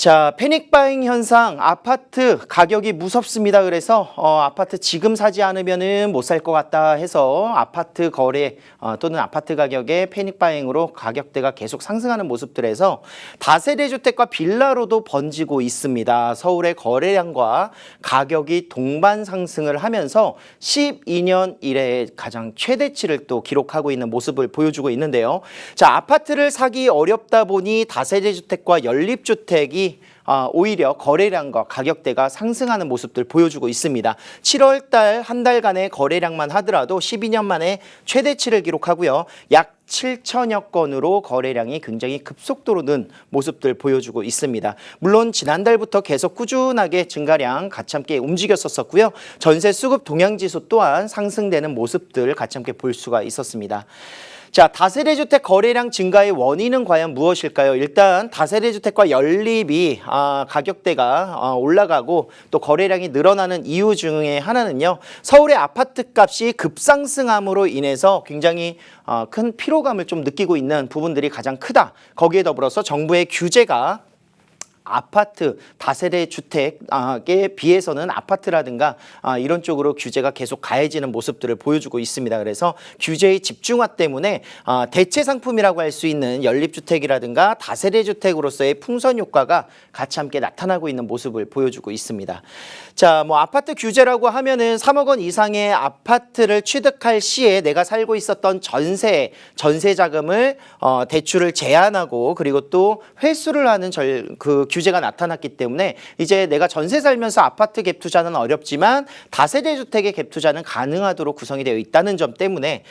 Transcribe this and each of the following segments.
자, 패닉바잉 현상, 아파트 가격이 무섭습니다. 그래서 아파트 지금 사지 않으면은 못 살 것 같다 해서 아파트 거래 또는 아파트 가격의 패닉바잉으로 가격대가 계속 상승하는 모습들에서 다세대 주택과 빌라로도 번지고 있습니다. 서울의 거래량과 가격이 동반 상승을 하면서 12년 이래 가장 최대치를 또 기록하고 있는 모습을 보여주고 있는데요. 자, 아파트를 사기 어렵다 보니 다세대 주택과 연립주택이 오히려 거래량과 가격대가 상승하는 모습들 보여주고 있습니다. 7월 달 한 달간의 거래량만 하더라도 12년 만에 최대치를 기록하고요. 약 7천여 건으로 거래량이 굉장히 급속도로 는 모습들 보여주고 있습니다. 물론 지난달부터 계속 꾸준하게 증가량 같이 함께 움직였었고요. 전세 수급 동향지수 또한 상승되는 모습들 같이 함께 볼 수가 있었습니다. 자, 다세대 주택 거래량 증가의 원인은 과연 무엇일까요? 일단 다세대 주택과 연립이 가격대가 올라가고 또 거래량이 늘어나는 이유 중에 하나는요. 서울의 아파트 값이 급상승함으로 인해서 굉장히 큰 피로감을 좀 느끼고 있는 부분들이 가장 크다. 거기에 더불어서 정부의 규제가 아파트, 다세대 주택에 비해서는 아파트라든가 이런 쪽으로 규제가 계속 가해지는 모습들을 보여주고 있습니다. 그래서 규제의 집중화 때문에 대체 상품이라고 할 수 있는 연립주택이라든가 다세대 주택으로서의 풍선 효과가 같이 함께 나타나고 있는 모습을 보여주고 있습니다. 자, 뭐 아파트 규제라고 하면은 3억 원 이상의 아파트를 취득할 시에 내가 살고 있었던 전세 자금을 대출을 제한하고 그리고 또 회수를 하는 규제가 나타났기 때문에 이제 내가 전세 살면서 아파트 갭 투자는 어렵지만 다세대 주택의 갭 투자는 가능하도록 구성이 되어 있다는 점 때문에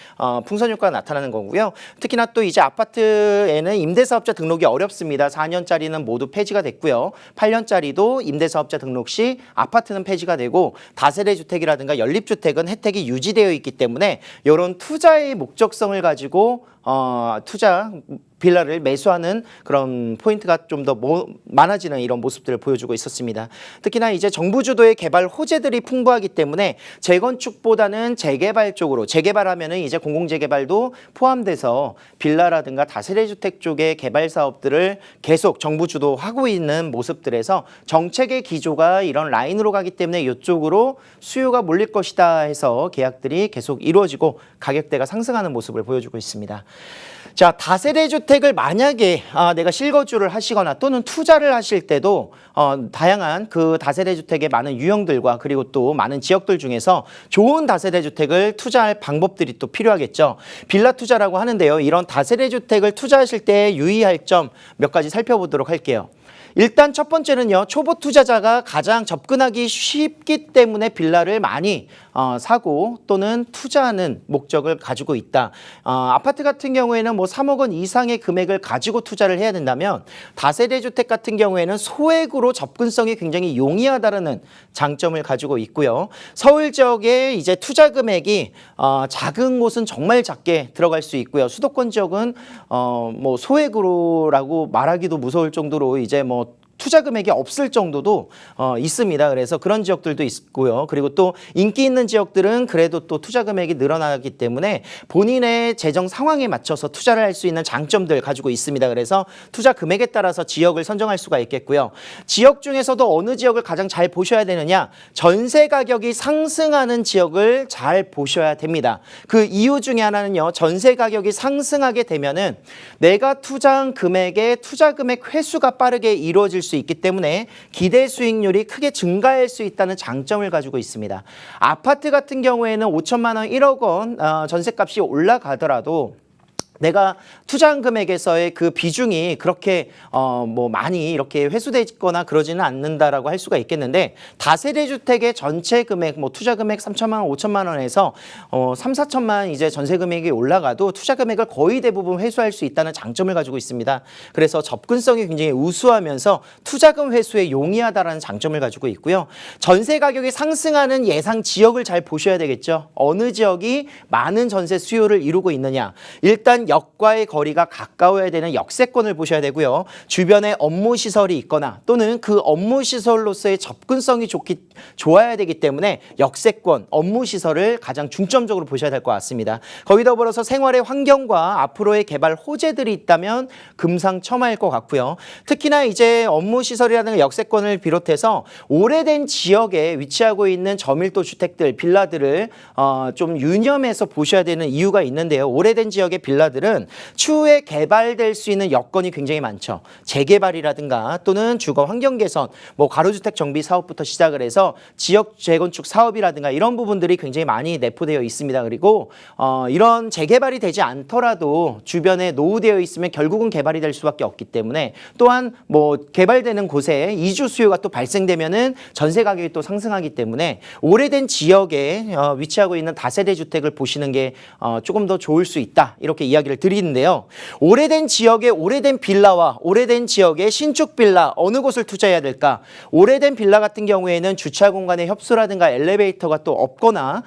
풍선 효과가 나타나는 거고요. 특히나 또 이제 아파트에는 임대사업자 등록이 어렵습니다. 4년짜리는 모두 폐지가 됐고요. 8년짜리도 임대사업자 등록 시 아파트는 폐지가 되고 다세대 주택이라든가 연립주택은 혜택이 유지되어 있기 때문에 이런 투자의 목적성을 가지고 투자 빌라를 매수하는 그런 포인트가 좀 더 많아지는 이런 모습들을 보여주고 있었습니다. 특히나 이제 정부 주도의 개발 호재들이 풍부하기 때문에 재건축보다는 재개발 쪽으로 재개발하면은 이제 공공재개발도 포함돼서 빌라라든가 다세대 주택 쪽의 개발 사업들을 계속 정부 주도하고 있는 모습들에서 정책의 기조가 이런 라인으로 가기 때문에 이쪽으로 수요가 몰릴 것이다 해서 계약들이 계속 이루어지고 가격대가 상승하는 모습을 보여주고 있습니다. 자, 다세대 주택을 만약에 내가 실거주를 하시거나 또는 투자를 하실 때도 다양한 그 다세대 주택의 많은 유형들과 그리고 또 많은 지역들 중에서 좋은 다세대 주택을 투자할 방법들이 또 필요하겠죠. 빌라 투자라고 하는데요. 이런 다세대 주택을 투자하실 때 유의할 점 몇 가지 살펴보도록 할게요. 일단 첫 번째는요. 초보 투자자가 가장 접근하기 쉽기 때문에 빌라를 많이 사고 또는 투자하는 목적을 가지고 있다. 아파트 같은 경우에는 뭐 3억 원 이상의 금액을 가지고 투자를 해야 된다면 다세대 주택 같은 경우에는 소액으로 접근성이 굉장히 용이하다는 장점을 가지고 있고요. 서울 지역에 이제 투자 금액이 작은 곳은 정말 작게 들어갈 수 있고요. 수도권 지역은 뭐 소액으로라고 말하기도 무서울 정도로 이제 뭐 투자 금액이 없을 정도도 있습니다. 그래서 그런 지역들도 있고요. 그리고 또 인기 있는 지역들은 그래도 또 투자 금액이 늘어나기 때문에 본인의 재정 상황에 맞춰서 투자를 할 수 있는 장점들 가지고 있습니다. 그래서 투자 금액에 따라서 지역을 선정할 수가 있겠고요. 지역 중에서도 어느 지역을 가장 잘 보셔야 되느냐? 전세 가격이 상승하는 지역을 잘 보셔야 됩니다. 그 이유 중에 하나는요. 전세 가격이 상승하게 되면은 내가 투자한 금액의 투자 금액 회수가 빠르게 이루어질 수 있기 때문에 기대 수익률이 크게 증가할 수 있다는 장점을 가지고 있습니다. 아파트 같은 경우에는 5천만 원, 1억 원 전셋값이 올라가더라도 내가 투자한 금액에서의 그 비중이 그렇게 뭐 많이 이렇게 회수되거나 그러지는 않는다라고 할 수가 있겠는데 다세대 주택의 전체 금액 뭐 투자 금액 3천만 원, 5천만 원에서 3, 4천만 이제 전세 금액이 올라가도 투자 금액을 거의 대부분 회수할 수 있다는 장점을 가지고 있습니다. 그래서 접근성이 굉장히 우수하면서 투자금 회수에 용이하다라는 장점을 가지고 있고요. 전세 가격이 상승하는 예상 지역을 잘 보셔야 되겠죠. 어느 지역이 많은 전세 수요를 이루고 있느냐. 일단 역과의 거리가 가까워야 되는 역세권을 보셔야 되고요. 주변에 업무 시설이 있거나 또는 그 업무 시설로서의 접근성이 좋아야 되기 때문에 역세권, 업무 시설을 가장 중점적으로 보셔야 될 것 같습니다. 거기 더불어서 생활의 환경과 앞으로의 개발 호재들이 있다면 금상첨화일 것 같고요. 특히나 이제 업무 시설이라는 역세권을 비롯해서 오래된 지역에 위치하고 있는 저밀도 주택들, 빌라들을 좀 유념해서 보셔야 되는 이유가 있는데요. 오래된 지역의 빌라들은 추후에 개발될 수 있는 여건이 굉장히 많죠. 재개발이라든가 또는 주거 환경 개선, 뭐 가로주택 정비 사업부터 시작을 해서 지역 재건축 사업이라든가 이런 부분들이 굉장히 많이 내포되어 있습니다. 그리고 이런 재개발이 되지 않더라도 주변에 노후되어 있으면 결국은 개발이 될 수밖에 없기 때문에, 또한 뭐 개발되는 곳에 이주 수요가 또 발생되면은 전세 가격이 또 상승하기 때문에 오래된 지역에 위치하고 있는 다세대 주택을 보시는 게 조금 더 좋을 수 있다, 이렇게 이야기를 드리는데요. 오래된 지역의 오래된 빌라와 오래된 지역의 신축 빌라, 어느 곳을 투자해야 될까? 오래된 빌라 같은 경우에는 주차 공간의 협소라든가 엘리베이터가 또 없거나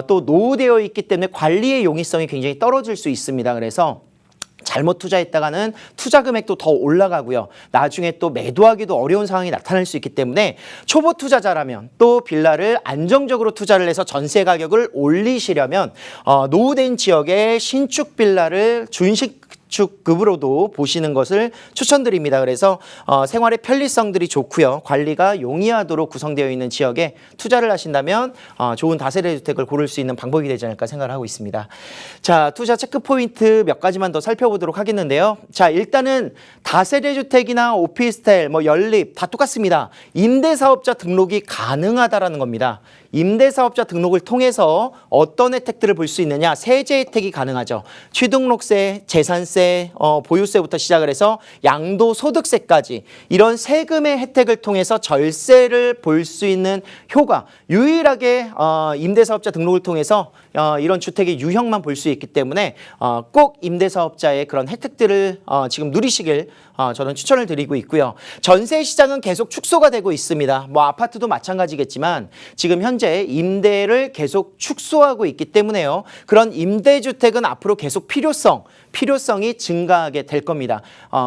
또 노후되어 있기 때문에 관리의 용이성이 굉장히 떨어질 수 있습니다. 그래서 잘못 투자했다가는 투자 금액도 더 올라가고요. 나중에 또 매도하기도 어려운 상황이 나타날 수 있기 때문에 초보 투자자라면, 또 빌라를 안정적으로 투자를 해서 전세 가격을 올리시려면 노후된 지역의 신축 빌라를 준신축급으로도 보시는 것을 추천드립니다. 그래서 생활의 편리성들이 좋고요. 관리가 용이하도록 구성되어 있는 지역에 투자를 하신다면 좋은 다세대 주택을 고를 수 있는 방법이 되지 않을까 생각을 하고 있습니다. 자, 투자 체크 포인트 몇 가지만 더 살펴보도록 하겠는데요. 자, 일단은 다세대 주택이나 오피스텔, 뭐 연립 다 똑같습니다. 임대사업자 등록이 가능하다라는 겁니다. 임대사업자 등록을 통해서 어떤 혜택들을 볼 수 있느냐? 세제 혜택이 가능하죠. 취등록세, 재산세, 보유세부터 시작을 해서 양도소득세까지 이런 세금의 혜택을 통해서 절세를 볼 수 있는 효과, 유일하게 임대사업자 등록을 통해서 이런 주택의 유형만 볼 수 있기 때문에 꼭 임대사업자의 그런 혜택들을 지금 누리시길 저는 추천을 드리고 있고요. 전세 시장은 계속 축소가 되고 있습니다. 뭐 아파트도 마찬가지겠지만 지금 현재 임대를 계속 축소하고 있기 때문에요. 그런 임대주택은 앞으로 계속 필요성이 증가하게 될 겁니다.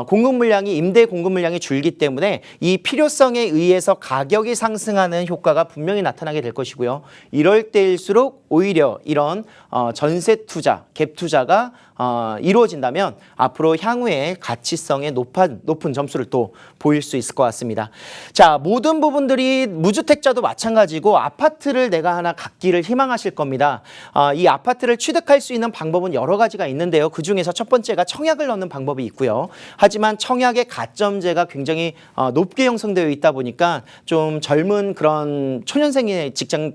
공급 물량이, 임대 공급 물량이 줄기 때문에 이 필요성에 의해서 가격이 상승하는 효과가 분명히 나타나게 될 것이고요. 이럴 때일수록 오히려 이런 전세 투자, 갭 투자가 이루어진다면 앞으로 향후에 가치성의 높은 점수를 또 보일 수 있을 것 같습니다. 자, 모든 부분들이 무주택자도 마찬가지고 아파트를 내가 하나 갖기를 희망하실 겁니다. 이 아파트를 취득할 수 있는 방법은 여러 가지가 있는데요. 그중에서 첫 번째가 청약을 넣는 방법이 있고요. 하지만 청약의 가점제가 굉장히 높게 형성되어 있다 보니까 좀 젊은 그런 초년생의 직장을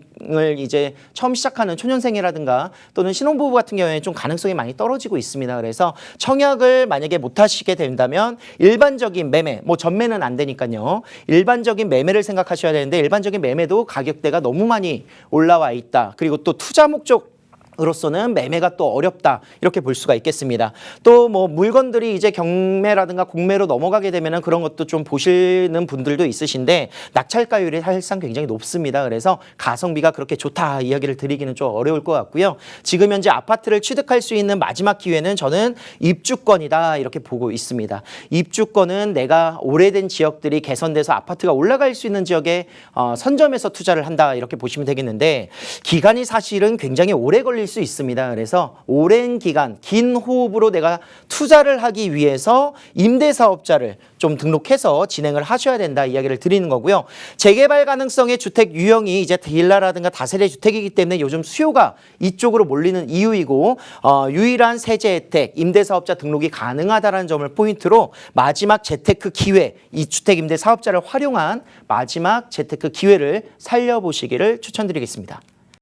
이제 처음 시작하는 초년생이라든가 또는 신혼부부 같은 경우에 좀 가능성이 많이 떨어지고 있습니다. 그래서 청약을 만약에 못 하시게 된다면 일반적인 매매, 뭐 전매는 안 되니까요. 일반적인 매매를 생각하셔야 되는데, 일반적인 매매도 가격대가 너무 많이 올라와 있다. 그리고 또 투자 목적으로서는 매매가 또 어렵다, 이렇게 볼 수가 있겠습니다. 또 뭐 물건들이 이제 경매라든가 공매로 넘어가게 되면은 그런 것도 좀 보시는 분들도 있으신데 낙찰가율이 사실상 굉장히 높습니다. 그래서 가성비가 그렇게 좋다 이야기를 드리기는 좀 어려울 것 같고요. 지금 현재 아파트를 취득할 수 있는 마지막 기회는 저는 입주권이다, 이렇게 보고 있습니다. 입주권은 내가 오래된 지역들이 개선돼서 아파트가 올라갈 수 있는 지역에 선점해서 투자를 한다, 이렇게 보시면 되겠는데, 기간이 사실은 굉장히 오래 걸릴 수 있습니다. 그래서 오랜 기간, 긴 호흡으로 내가 투자를 하기 위해서 임대사업자를 좀 등록해서 진행을 하셔야 된다, 이야기를 드리는 거고요. 재개발 가능성의 주택 유형이 이제 빌라라든가 다세대 주택이기 때문에 요즘 수요가 이쪽으로 몰리는 이유이고, 유일한 세제 혜택, 임대사업자 등록이 가능하다는 점을 포인트로 마지막 재테크 기회, 이 주택 임대 사업자를 활용한 마지막 재테크 기회를 살려보시기를 추천드리겠습니다.